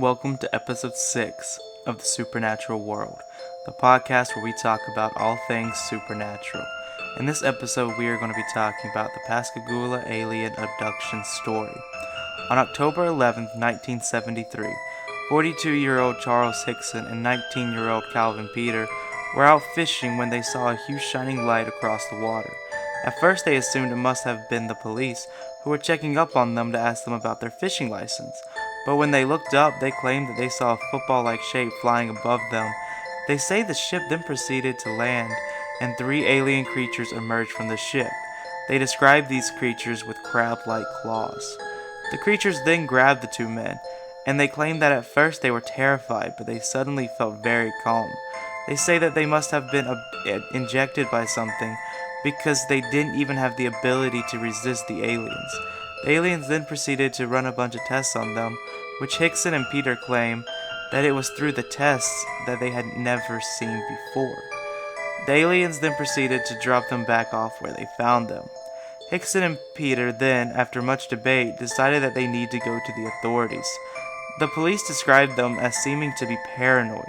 Welcome to episode 6 of The Supernatural World, the podcast where we talk about all things supernatural. In this episode, we are going to be talking about the Pascagoula Alien Abduction Story. On October 11th, 1973, 42-year-old Charles Hickson and 19-year-old Calvin Peter were out fishing when they saw a huge shining light across the water. At first, they assumed it must have been the police who were checking up on them to ask them about their fishing license. But when they looked up, they claimed that they saw a football-like shape flying above them. They say the ship then proceeded to land, and 3 alien creatures emerged from the ship. They described these creatures with crab-like claws. The creatures then grabbed the 2 men, and they claimed that at first they were terrified, but they suddenly felt very calm. They say that they must have been injected by something, because they didn't even have the ability to resist the aliens. The aliens then proceeded to run a bunch of tests on them, which Hickson and Peter claim that it was through the tests that they had never seen before. The aliens then proceeded to drop them back off where they found them. Hickson and Peter then, after much debate, decided that they need to go to the authorities. The police described them as seeming to be paranoid,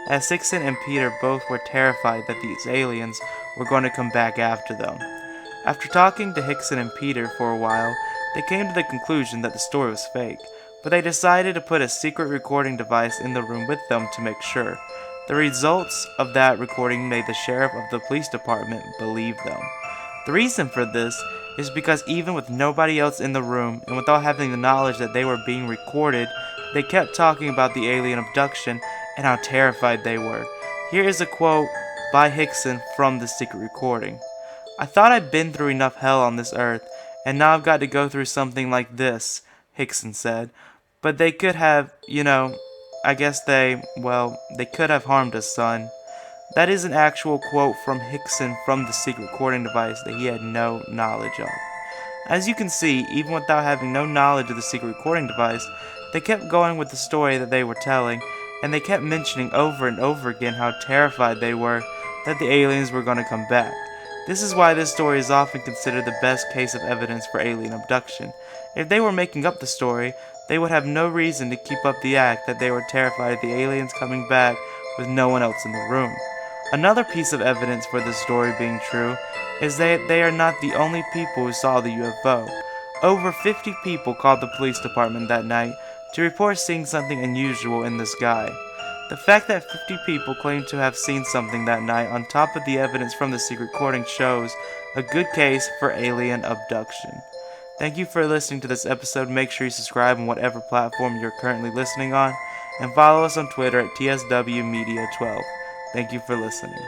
as Hickson and Peter both were terrified that these aliens were going to come back after them. After talking to Hickson and Peter for a while, they came to the conclusion that the story was fake, but they decided to put a secret recording device in the room with them to make sure. The results of that recording made the sheriff of the police department believe them. The reason for this is because even with nobody else in the room and without having the knowledge that they were being recorded, they kept talking about the alien abduction and how terrified they were. Here is a quote by Hickson from the secret recording. "I thought I'd been through enough hell on this earth, and now I've got to go through something like this," Hickson said. "But they could have, I guess they could have harmed us, son." That is an actual quote from Hickson from the secret recording device that he had no knowledge of. As you can see, even without having no knowledge of the secret recording device, they kept going with the story that they were telling, and they kept mentioning over and over again how terrified they were that the aliens were going to come back. This is why this story is often considered the best case of evidence for alien abduction. If they were making up the story, they would have no reason to keep up the act that they were terrified of the aliens coming back with no one else in the room. Another piece of evidence for this story being true is that they are not the only people who saw the UFO. Over 50 people called the police department that night to report seeing something unusual in the sky. The fact that 50 people claim to have seen something that night on top of the evidence from the secret recording shows a good case for alien abduction. Thank you for listening to this episode. Make sure you subscribe on whatever platform you're currently listening on, and follow us on Twitter at TSWmedia12. Thank you for listening.